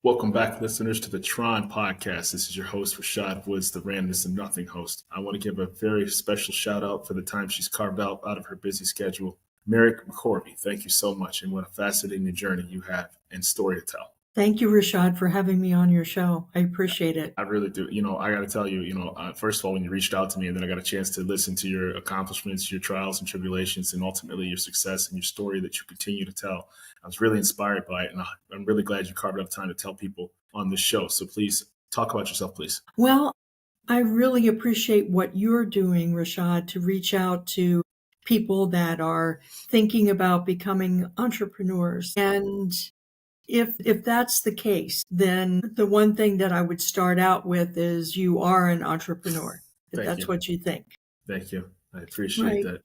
Welcome back, listeners, to the TRON podcast. This is your host, Rashad Woods, the Randomness and Nothing host. I want to give a very special shout out for the time she's carved out of her busy schedule. McCorvey, thank you so much, and what a fascinating journey you have and story to tell. Thank you, Rashad, for having me on your show. I appreciate it. I really do. I got to tell you, first of all, when you reached out to me and then I got a chance to listen to your accomplishments, your trials and tribulations, and ultimately your success and your story that you continue to tell, I was really inspired by it. And I'm really glad you carved out time to tell people on this show. So please talk about yourself, please. Well, I really appreciate what you're doing, Rashad, to reach out to people that are thinking about becoming entrepreneurs. And if that's the case, then the one thing that I would start out with is you are an entrepreneur, if that's what you think. Thank you. I appreciate that.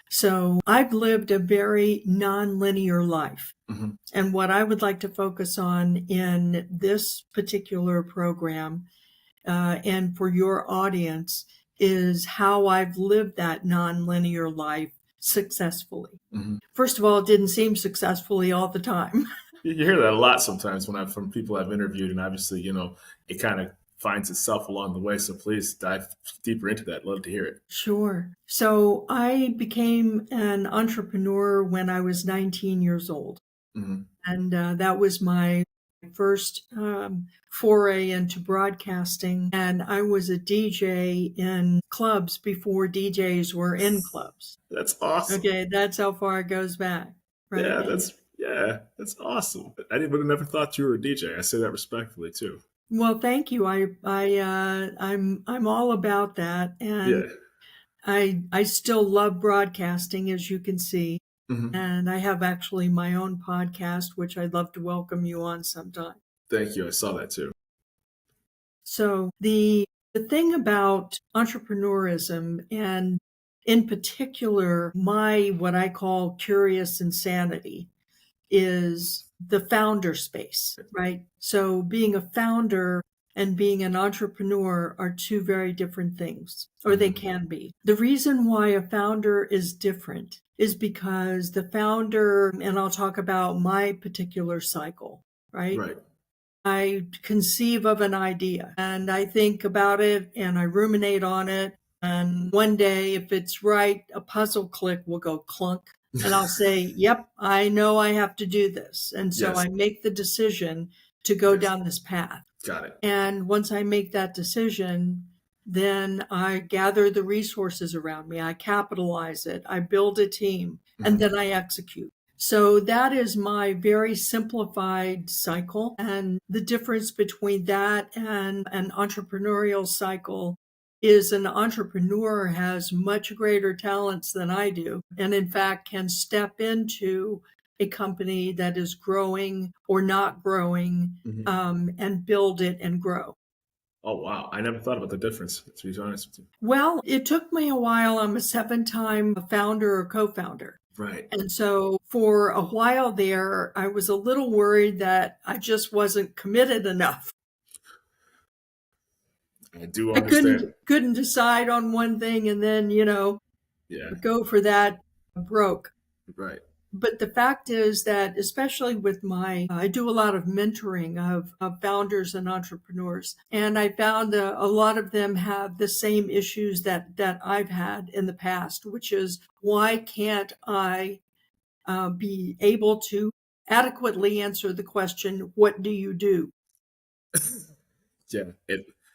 So I've lived a very nonlinear life. Mm-hmm. And what I would like to focus on in this particular program and for your audience is how I've lived that nonlinear life successfully. Mm-hmm. First of all, it didn't seem successfully all the time. You hear that a lot sometimes from people I've interviewed, and obviously, it kind of finds itself along the way. So please dive deeper into that. Love to hear it. Sure. So I became an entrepreneur when I was 19 years old. Mm-hmm. And that was my first foray into broadcasting. And I was a DJ in clubs before DJs were in clubs. That's awesome. Okay, that's how far it goes back. Right? That's awesome. I would have never thought you were a DJ. I say that respectfully too. Well, thank you. I'm all about that, and I still love broadcasting, as you can see. Mm-hmm. And I have actually my own podcast, which I'd love to welcome you on sometime. Thank you. I saw that too. So the thing about entrepreneurism, and in particular, what I call curious insanity, is the founder space, right? So being a founder and being an entrepreneur are two very different things, or they can be. The reason why a founder is different is because the founder, and I'll talk about my particular cycle, right? Right. I conceive of an idea and I think about it and I ruminate on it. And one day, if it's right, a puzzle click will go clunk. And I'll say, yep, I know I have to do this. And so I make the decision to go down this path. Got it. And once I make that decision, then I gather the resources around me. I capitalize it. I build a team, and then I execute. So that is my very simplified cycle. And the difference between that and an entrepreneurial cycle is an entrepreneur has much greater talents than I do, and in fact can step into a company that is growing or not growing, and build it and grow. Oh, wow. I never thought about the difference, to be honest with you. Well, it took me a while. I'm a 7-time founder or co-founder. Right. And so for a while there, I was a little worried that I just wasn't committed enough. I do understand. I couldn't decide on one thing and then, go for that broke. Right. But the fact is that, especially with I do a lot of mentoring of founders and entrepreneurs. And I found a lot of them have the same issues that I've had in the past, which is, why can't I be able to adequately answer the question, what do you do?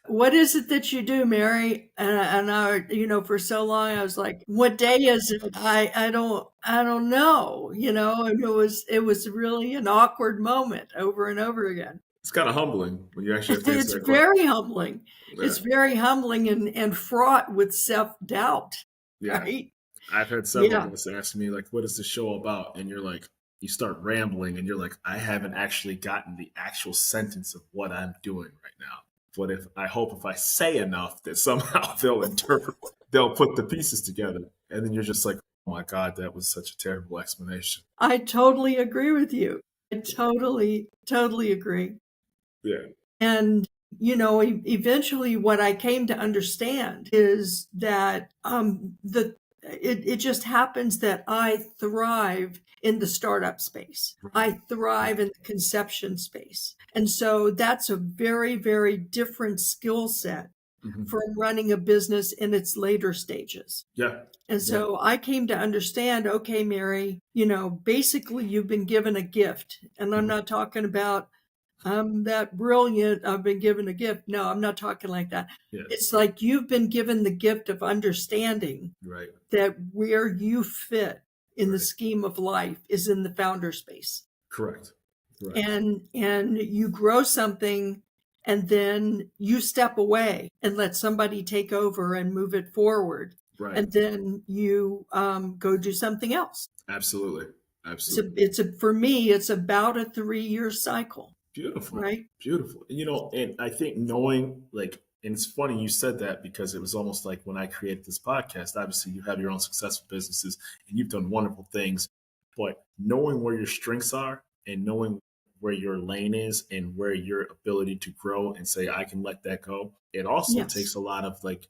What is it that you do, Mary? And I, for so long, I was like, what day is it? I don't know, and it was really an awkward moment over and over again. It's kind of humbling when you actually have to answer that question. Very humbling. Yeah. It's very humbling and fraught with self-doubt. Yeah. Right? I've had several of us ask me, like, what is the show about? And you're like, you start rambling and you're like, I haven't actually gotten the actual sentence of what I'm doing right now. But I hope if I say enough that somehow they'll put the pieces together. And then you're just like, oh my God, that was such a terrible explanation. I totally agree with you. I totally agree. Yeah. And, eventually what I came to understand is that it just happens that I thrive in the startup space. I thrive in the conception space. And so that's a very, very different skill set from running a business in its later stages. Yeah. And so I came to understand, okay, Mary, basically you've been given a gift. And I'm not talking about I'm that brilliant, I've been given a gift. No, I'm not talking like that. Yeah. It's like you've been given the gift of understanding Right. that where you fit in the Right. scheme of life is in the founder space. Correct. Right. And you grow something and then you step away and let somebody take over and move it forward. Right. And then you go do something else. Absolutely. Absolutely. For me, it's about a 3-year cycle. Beautiful. Right. Beautiful. And I think knowing, like, and it's funny you said that, because it was almost like when I created this podcast, obviously you have your own successful businesses and you've done wonderful things, but knowing where your strengths are and knowing where your lane is and where your ability to grow and say, I can let that go. It also takes a lot of, like,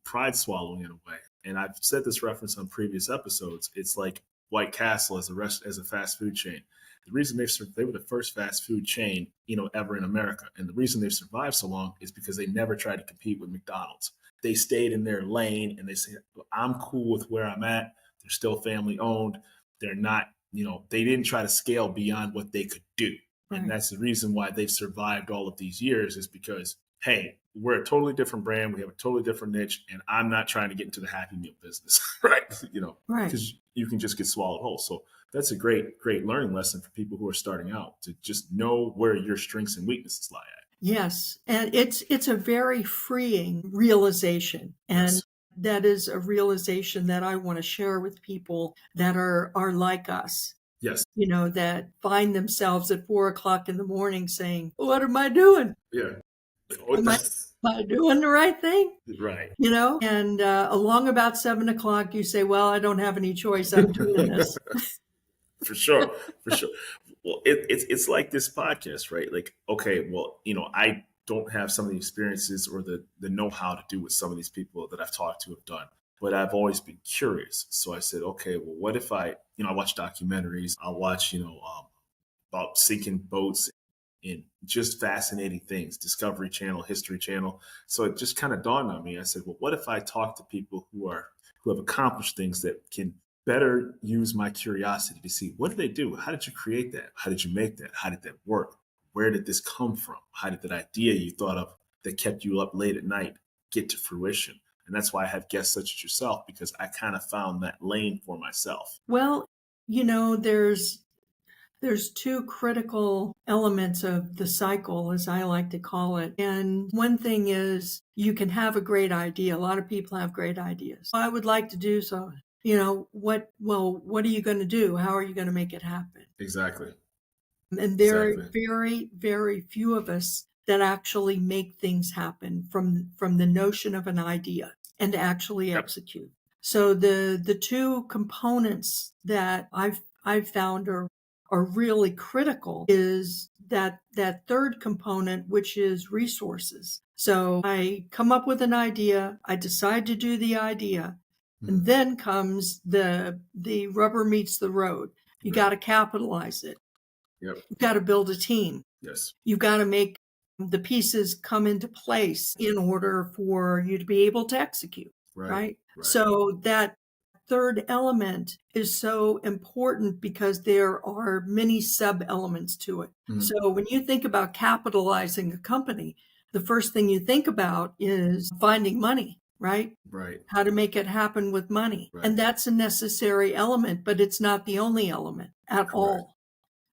pride swallowing in a way. And I've said this reference on previous episodes. It's like White Castle as a fast food chain. The reason they were the first fast food chain, ever in America. And the reason they've survived so long is because they never tried to compete with McDonald's. They stayed in their lane and they said, I'm cool with where I'm at. They're still family owned. They're not, they didn't try to scale beyond what they could do. Right. And that's the reason why they've survived all of these years, is because, hey, we're a totally different brand. We have a totally different niche. And I'm not trying to get into the Happy Meal business, right? Because you can just get swallowed whole. So that's a great, great learning lesson for people who are starting out, to just know where your strengths and weaknesses lie at. Yes. And it's a very freeing realization. And that is a realization that I want to share with people that are like us. Yes. That find themselves at 4:00 in the morning saying, what am I doing? Yeah. Am I doing the right thing? Right. And along about 7:00, you say, well, I don't have any choice. I'm doing this. For sure. Well, it's like this podcast, right? Like, okay, well, I don't have some of the experiences or the know-how to do what some of these people that I've talked to have done, but I've always been curious. So I said, okay, well, what if I watch documentaries, I'll watch, about sinking boats and just fascinating things, Discovery Channel, History Channel. So it just kind of dawned on me. I said, well, what if I talk to people who have accomplished things that can better use my curiosity to see, what did they do? How did you create that? How did you make that? How did that work? Where did this come from? How did that idea you thought of that kept you up late at night get to fruition? And that's why I have guests such as yourself, because I kind of found that lane for myself. Well, there's two critical elements of the cycle, as I like to call it. And one thing is, you can have a great idea. A lot of people have great ideas. I would like to do so. What are you going to do? How are you going to make it happen? Exactly. And there are very, very few of us that actually make things happen from the notion of an idea and actually execute. So the two components that I've found are really critical is that third component, which is resources. So I come up with an idea, I decide to do the idea, and then comes the rubber meets the road. You got to capitalize it. Yep. You've got to build a team. Yes. You've got to make the pieces come into place in order for you to be able to execute. Right? So that third element is so important because there are many sub-elements to it. So when you think about capitalizing a company, the first thing you think about is finding money. Right? How to make it happen with money. And that's a necessary element, but it's not the only element at all.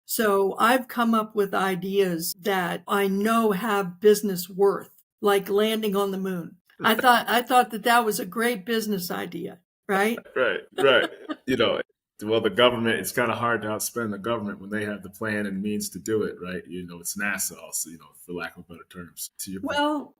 So I've come up with ideas that I know have business worth, like landing on the moon. I thought that was a great business idea, right? Right. Well, the government, it's kind of hard to outspend the government when they have the plan and means to do it, right? It's NASA also, for lack of better terms. Well,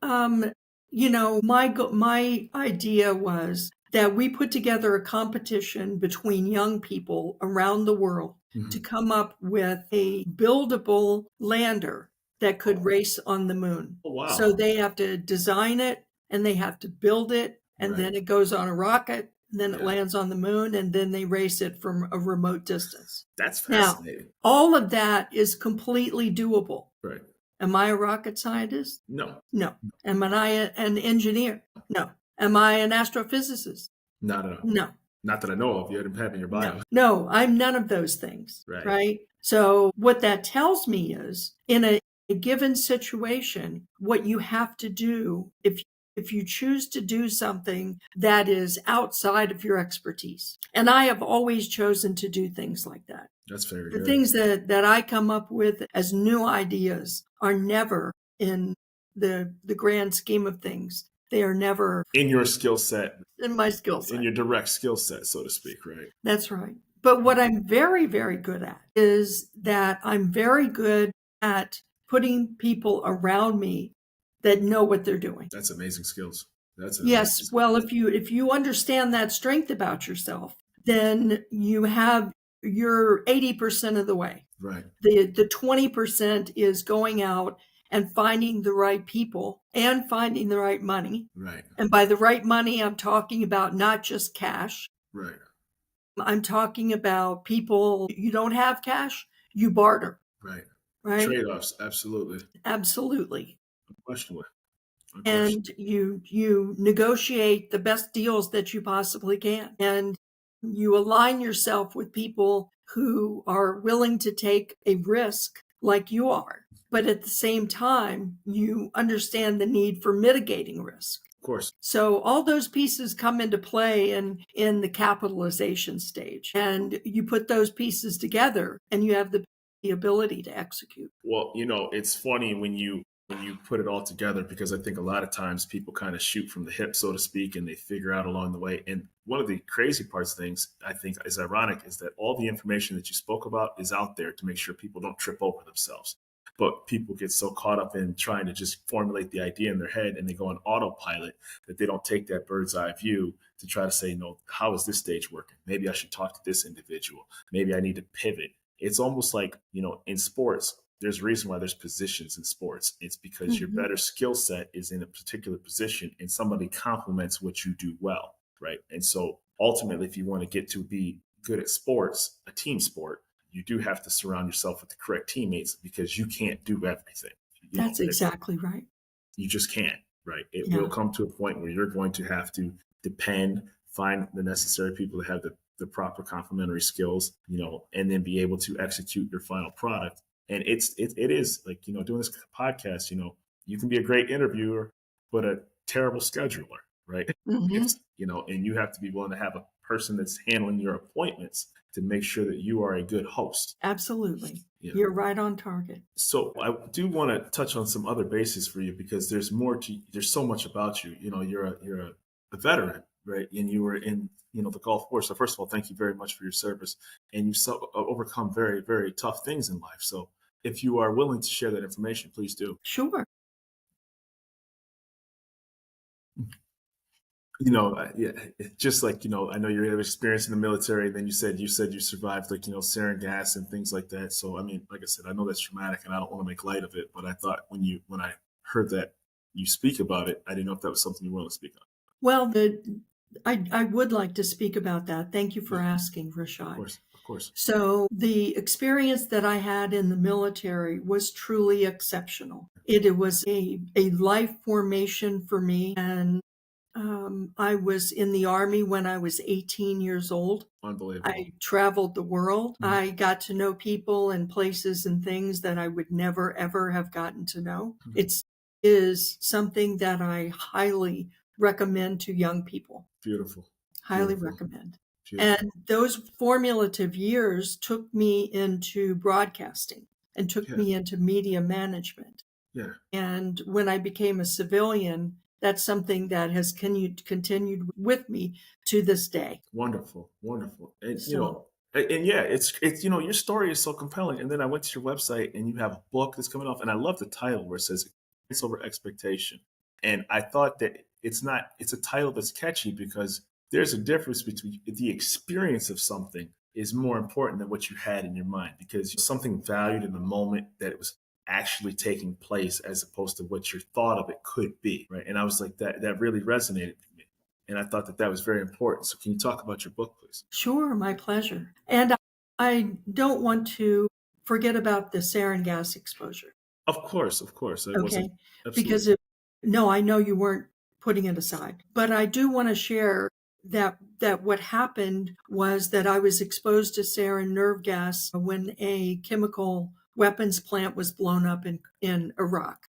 my idea was that we put together a competition between young people around the world to come up with a buildable lander that could race on the moon. Oh, wow. So they have to design it and they have to build it, and then it goes on a rocket, and then it lands on the moon, and then they race it from a remote distance. That's Now, fascinating. all of that is completely doable. Right. Am I a rocket scientist? No. No. Am I an engineer? No. Am I an astrophysicist? Not at all. No. Not that I know of. You didn't have in your bio. No, I'm none of those things. Right. So what that tells me is in a given situation, what you have to do if you choose to do something that is outside of your expertise. And I have always chosen to do things like that. That's very The good. things that I come up with as new ideas are never in the grand scheme of things. They are never in your skill set. In my skill set. In your direct skill set, so to speak, right? That's right. But what I'm very, very good at is that I'm very good at putting people around me that know what they're doing. That's amazing skills. Yes. Well, if you understand that strength about yourself, then you're 80% of the way. Right. The 20% is going out and finding the right people and finding the right money. Right. And by the right money, I'm talking about not just cash. Right. I'm talking about people, you don't have cash, you barter. Right. Right. Trade-offs. Absolutely. Absolutely. Unquestionably. And you negotiate the best deals that you possibly can. And you align yourself with people who are willing to take a risk like you are. But at the same time, you understand the need for mitigating risk. Of course. So all those pieces come into play in the capitalization stage. And you put those pieces together and you have the ability to execute. Well, it's funny when you put it all together, because I think a lot of times people kind of shoot from the hip, so to speak, and they figure out along the way. And one of the crazy parts of things I think is ironic is that all the information that you spoke about is out there to make sure people don't trip over themselves. But people get so caught up in trying to just formulate the idea in their head, and they go on autopilot, that they don't take that bird's eye view to try to say, no, how is this stage working? Maybe I should talk to this individual. Maybe I need to pivot. It's almost like, in sports, there's a reason why there's positions in sports. It's because your better skill set is in a particular position and somebody complements what you do well, right? And so ultimately, if you want to get to be good at sports, a team sport, you do have to surround yourself with the correct teammates, because you can't do everything. That's exactly right. You just can't, right? It will come to a point where you're going to have to find the necessary people that have the proper complementary skills, and then be able to execute your final product. And it is like, doing this podcast, you can be a great interviewer, but a terrible scheduler, right? It's, and you have to be willing to have a person that's handling your appointments to make sure that you are a good host. Absolutely. You're right on target. So I do want to touch on some other bases for you, because there's so much about you. You're a veteran, right? And you were in, the Gulf War. So first of all, thank you very much for your service. And you've overcome very, very tough things in life. So if you are willing to share that information, please do. Sure. Just like, I know you have experience in the military, and then you said you survived, like, sarin gas and things like that. So, I mean, like I said, I know that's traumatic and I don't want to make light of it, but I thought when I heard that you speak about it, I didn't know if that was something you want to speak on. Well, I would like to speak about that. Thank you for asking, Rashad. Of course. So the experience that I had in the military was truly exceptional. It was a life formation for me. And I was in the Army when I was 18 years old. Unbelievable. I traveled the world. Mm-hmm. I got to know people and places and things that I would never, ever have gotten to know. Mm-hmm. It is something that I highly recommend to young people. Beautiful. Highly recommend. And those formative years took me into broadcasting and took me into media management. Yeah. And when I became a civilian, that's something that has continued with me to this day. Wonderful. And, it's your story is so compelling. And then I went to your website and you have a book that's coming off, and I love the title where it says "It's Over Expectation." And I thought that it's a title that's catchy, because there's a difference between the experience of something is more important than what you had in your mind, because something valued in the moment that it was actually taking place, as opposed to what your thought of it could be, right? And I was like, that really resonated with me. And I thought that that was very important. So can you talk about your book, please? Sure, my pleasure. And I don't want to forget about the sarin gas exposure. Of course. I Okay. wasn't absolutely. Because no, I know you weren't putting it aside, but I do want to share that what happened was that I was exposed to sarin nerve gas when a chemical weapons plant was blown up in Iraq.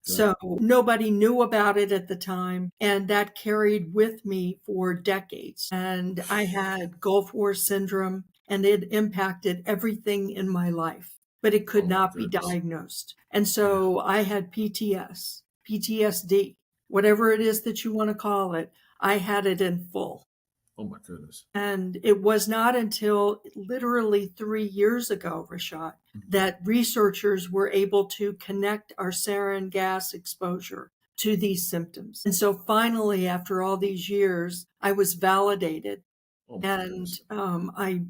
So nobody knew about it at the time, and that carried with me for decades. And I had Gulf War syndrome, and it impacted everything in my life, but it could Oh my not be goodness. diagnosed. And so I had PTSD, whatever it is that you want to call it, I had it in full. Oh my goodness. And it was not until literally 3 years ago, Rashad, that researchers were able to connect our sarin gas exposure to these symptoms. And so finally, after all these years, I was validated. Oh my And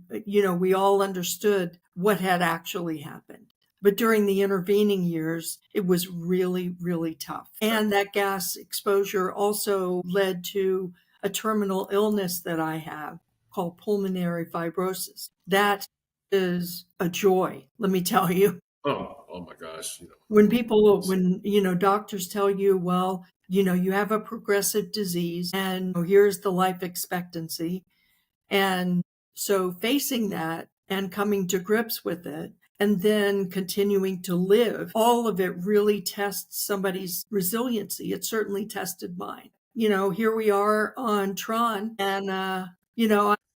goodness. we all understood what had actually happened. But during the intervening years, it was really, really tough. And that gas exposure also led to a terminal illness that I have called pulmonary fibrosis. That is a joy, let me tell you. Oh my gosh. When Oh my goodness. doctors tell you, well, you have a progressive disease and here's the life expectancy. And so facing that and coming to grips with it and then continuing to live, all of it really tests somebody's resiliency. It certainly tested mine. Here we are on TRON and,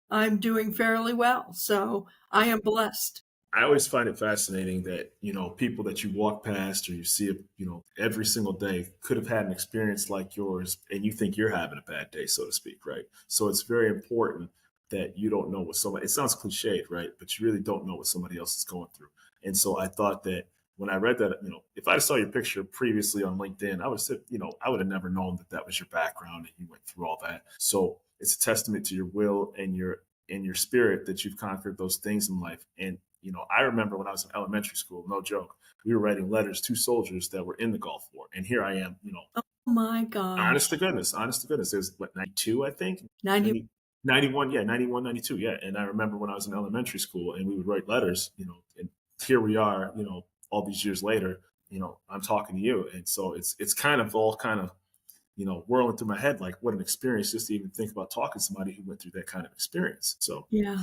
I'm doing fairly well. So I am blessed. I always find it fascinating that, people that you walk past or you see, every single day could have had an experience like yours and you think you're having a bad day, so to speak, right? So it's very important that you don't know what somebody, it sounds cliched, right? But you really don't know what somebody else is going through. And so I thought that when I read that, if I saw your picture previously on LinkedIn, I would have said, I would have never known that that was your background and you went through all that. So it's a testament to your will and your spirit that you've conquered those things in life. And I remember when I was in elementary school, no joke, we were writing letters to soldiers that were in the Gulf War. And here I am, Oh my honest gosh. to goodness, honest to goodness. It was what, 92, I think? 90. 90, 91, yeah, 91, 92, yeah. And I remember when I was in elementary school and we would write letters, and here we are, all these years later, I'm talking to you. And so it's kind of all kind of, whirling through my head, like what an experience just to even think about talking to somebody who went through that kind of experience. So Yeah.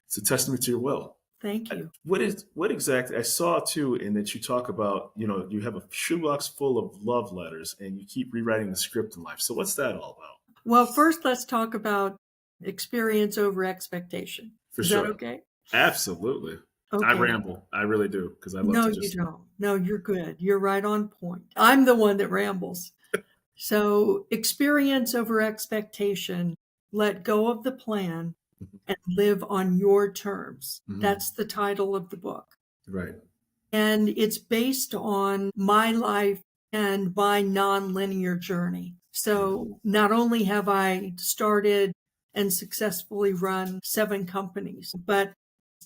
it's a testament to your will. Thank you. What exactly I saw too, in that you talk about, you have a shoebox full of love letters and you keep rewriting the script in life. So what's that all about? Well, first, let's talk about experience over expectation. For Is that sure. okay? Absolutely. I Okay. ramble. I really do. Because I love No, to you just, don't. No, you're good. You're right on point. I'm the one that rambles. So, experience over expectation, let go of the plan and live on your terms. Mhm. That's the title of the book. Right. And it's based on my life and my nonlinear journey. So not only have I started and successfully run 7 companies, but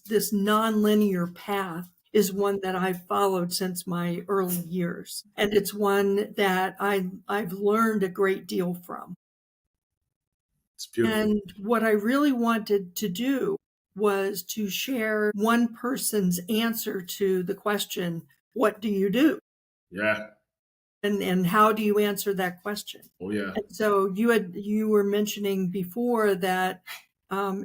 this nonlinear path is one that I've followed since my early years. And it's one that I've learned a great deal from. It's beautiful. And what I really wanted to do was to share one person's answer to the question, what do you do? Yeah. And how do you answer that question? Oh yeah. And so you were mentioning before that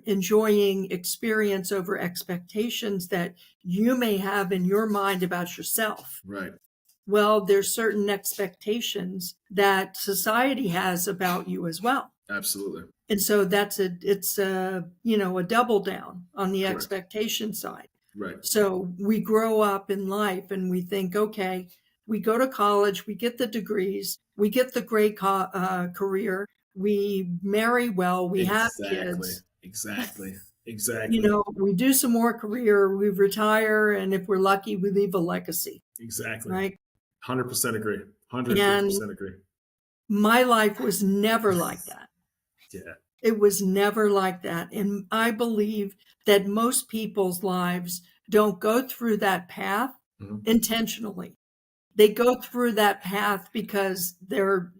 enjoying experience over expectations that you may have in your mind about yourself. Right. Well, there's certain expectations that society has about you as well. Absolutely. And so it's a double down on the Correct. expectation side. Right. So we grow up in life and we think, okay, we go to college, we get the degrees, we get the great career, we marry well, we have Exactly. kids, Exactly. Exactly. we do some more career, we retire, and if we're lucky, we leave a legacy, Exactly. right? 100% agree. And 150% agree. my life was never like that. Yeah. It was never like that. And I believe that most people's lives don't go through that path intentionally. They go through that path because they're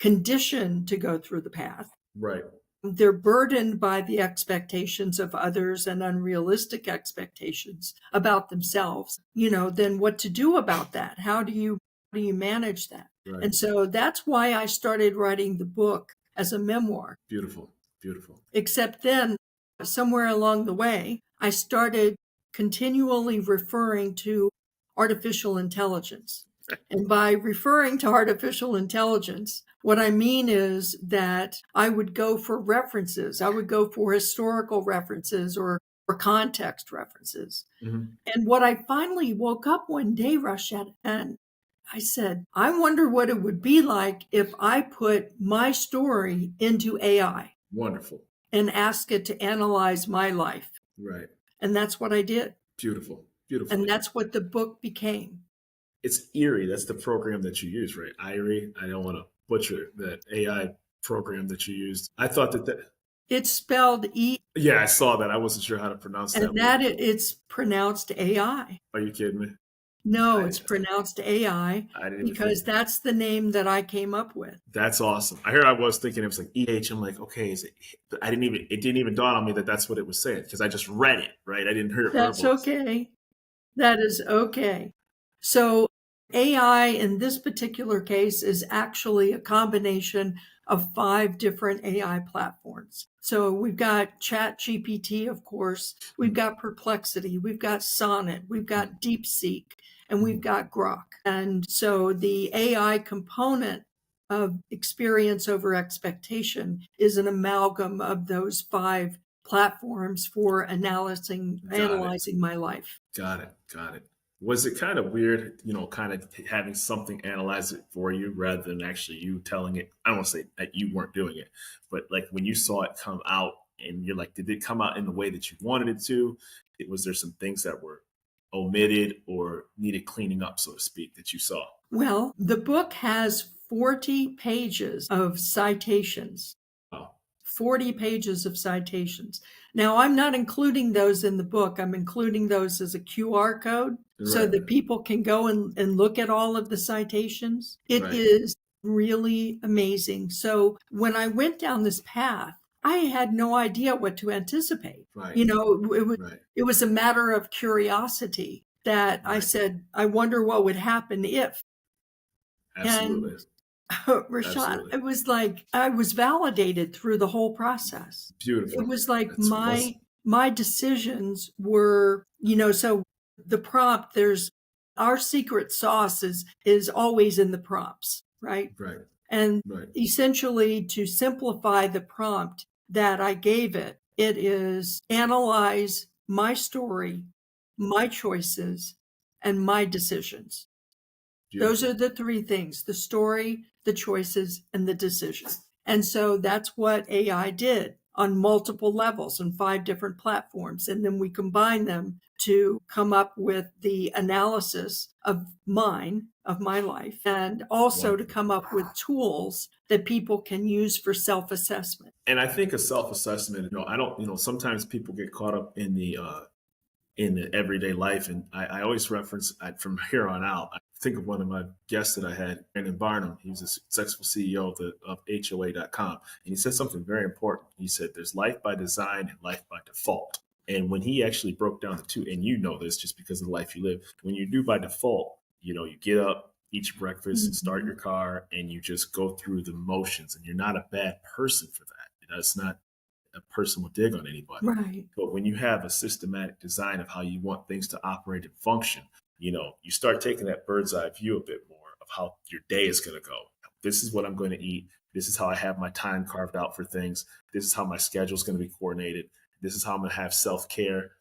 conditioned to go through the path. Right. They're burdened by the expectations of others and unrealistic expectations about themselves. Then what to do about that? How do you manage that? Right. And so that's why I started writing the book as a memoir. Beautiful. Beautiful. Except then, somewhere along the way, I started continually referring to artificial intelligence. And by referring to artificial intelligence, what I mean is that I would go for references. I would go for historical references or context references. Mm-hmm. And what I finally woke up one day, Rashad, and I said, I wonder what it would be like if I put my story into AI. Wonderful. And ask it to analyze my life. Right. And that's what I did. Beautiful. Beautiful. And that's what the book became. It's Eerie. That's the program that you use, right? Eerie. I don't want to butcher that AI program that you used. I thought that it's spelled E. Yeah, I saw that. I wasn't sure how to pronounce that. And that it's pronounced AI. Are you kidding me? No, it's pronounced AI because that's the name that I came up with. That's awesome. I was thinking it was like EH. I'm like, okay, it didn't even dawn on me that that's what it was saying because I just read it, right? I didn't hear it. That's okay. That is okay. So AI in this particular case is actually a combination of 5 different AI platforms. So we've got ChatGPT, of course. We've got Perplexity. We've got Sonnet. We've got DeepSeek. And we've got Grok. And so the AI component of experience over expectation is an amalgam of those 5 platforms for analyzing my life. Got it. Was it kind of weird, kind of having something analyze it for you rather than actually you telling it? I don't want to say that you weren't doing it, but like when you saw it come out and you're like, did it come out in the way that you wanted it to? Was there some things that were omitted or needed cleaning up, so to speak, that you saw? Well, the book has 40 pages of citations. Wow. 40 pages of citations. Now, I'm not including those in the book. I'm including those as a QR code so that people can go and look at all of the citations. It is really amazing. So when I went down this path, I had no idea what to anticipate. Right. It was a matter of curiosity that I said, I wonder what would happen if. Absolutely. And Rashad, it was like I was validated through the whole process. Beautiful. It was like my decisions were, so the prompt, our secret sauce is always in the prompts, right? Right. And essentially to simplify the prompt that I gave it, it is analyze my story, my choices, and my decisions. Beautiful. Those are the 3 things: the story, the choices, and the decisions. And so that's what AI did on multiple levels on 5 different platforms. And then we combine them to come up with the analysis of my life, and also to come up with tools that people can use for self-assessment. And I think a self-assessment, sometimes people get caught up in the everyday life. And I always reference from here on out, I think of one of my guests that I had, Brandon Barnum. He was a successful CEO of HOA.com. And he said something very important. He said, there's life by design and life by default. And when he actually broke down the 2, and this just because of the life you live, when you do by default, you get up, eat your breakfast, and start your car, and you just go through the motions, and you're not a bad person for that. It's not a person will dig on anybody. Right. But when you have a systematic design of how you want things to operate and function, you start taking that bird's eye view a bit more of how your day is going to go. This is what I'm going to eat. This is how I have my time carved out for things. This is how my schedule is going to be coordinated. This is how I'm going to have self-care.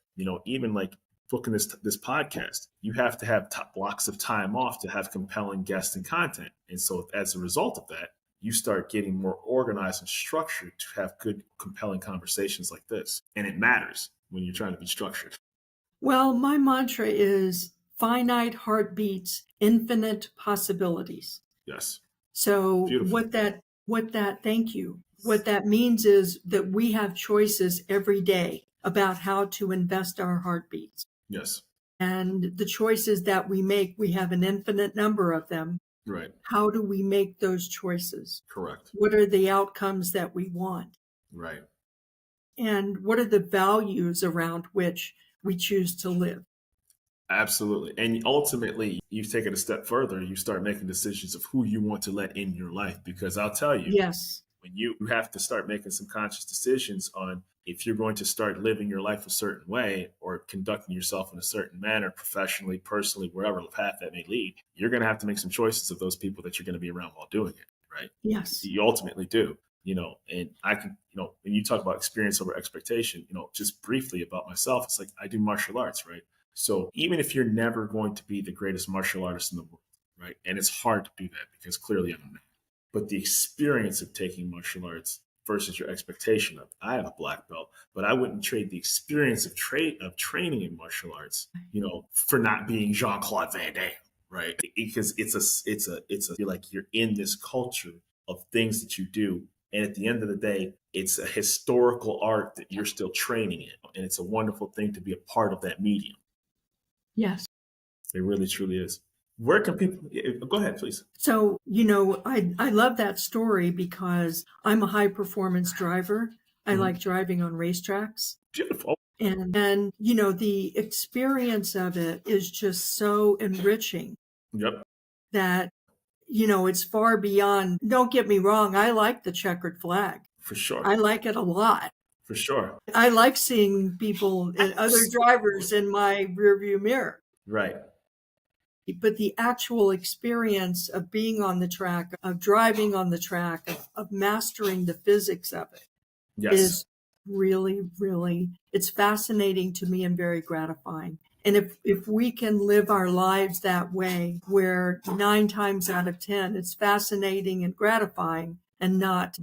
Even like booking this podcast, you have to have blocks of time off to have compelling guests and content. And so as a result of that, you start getting more organized and structured to have good, compelling conversations like this. And it matters when you're trying to be structured. Well, my mantra is finite heartbeats, infinite possibilities. Yes. So beautiful. Thank you. What that means is that we have choices every day about how to invest our heartbeats. Yes. And the choices that we make, we have an infinite number of them. Right. How do we make those choices? Correct. What are the outcomes that we want? Right. And what are the values around which we choose to live? Absolutely. And ultimately, you take it a step further. You start making decisions of who you want to let in your life. Because I'll tell you, Yes. when you have to start making some conscious decisions on if you're going to start living your life a certain way or conducting yourself in a certain manner, professionally, personally, wherever the path that may lead, you're going to have to make some choices of those people that you're going to be around while doing it. Right. Yes. You ultimately do. And I can, when you talk about experience over expectation, just briefly about myself, it's like I do martial arts, right? So even if you're never going to be the greatest martial artist in the world, right? And it's hard to do that because clearly I'm not. But the experience of taking martial arts versus your expectation of, I have a black belt, but I wouldn't trade the experience of training in martial arts, for not being Jean-Claude Van Damme, right? Because you're like, you're in this culture of things that you do. And at the end of the day, it's a historical art that you're still training in. And it's a wonderful thing to be a part of that medium. Yes. It really, truly is. Where can people go ahead, please? So, I love that story because I'm a high performance driver. I like driving on racetracks. Beautiful. And the experience of it is just so enriching. Yep. That, it's far beyond. Don't get me wrong. I like the checkered flag. For sure. I like it a lot. For sure. I like seeing people and other drivers in my rearview mirror. Right. But the actual experience of being on the track, of driving on the track, of mastering the physics of it is really, really, it's fascinating to me and very gratifying. And if we can live our lives that way, where 9 times out of 10, it's fascinating and gratifying and not,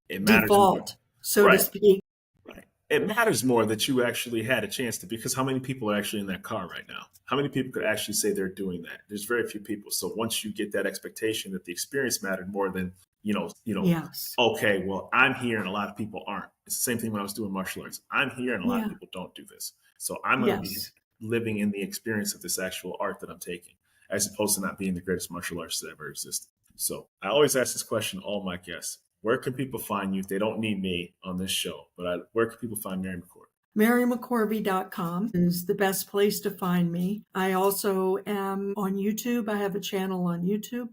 it matters default, more. so to speak. Right. It matters more that you actually had a chance to, because how many people are actually in that car right now? How many people could actually say they're doing that? There's very few people. So once you get that expectation that the experience mattered more than, Yes. okay, well, I'm here and a lot of people aren't. It's the same thing when I was doing martial arts. I'm here and a lot of people don't do this. So I'm going to be living in the experience of this actual art that I'm taking, as opposed to not being the greatest martial artist that ever existed. So I always ask this question to all my guests. Where can people find you if they don't need me on this show? But where can people find Mary McCorvey? MaryMcCorvey.com is the best place to find me. I also am on YouTube. I have a channel on YouTube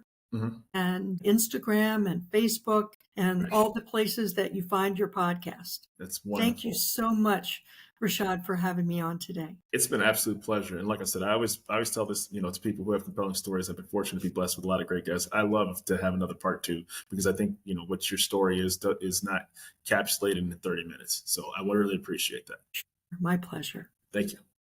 and Instagram and Facebook and all the places that you find your podcast. That's wonderful. Thank you so much, Rashad, for having me on today. It's been an absolute pleasure. And like I said, I always tell this, to people who have compelling stories. I've been fortunate to be blessed with a lot of great guests. I love to have another part 2 because I think, what your story is not encapsulated in 30 minutes. So I would really appreciate that. My pleasure. Thank you.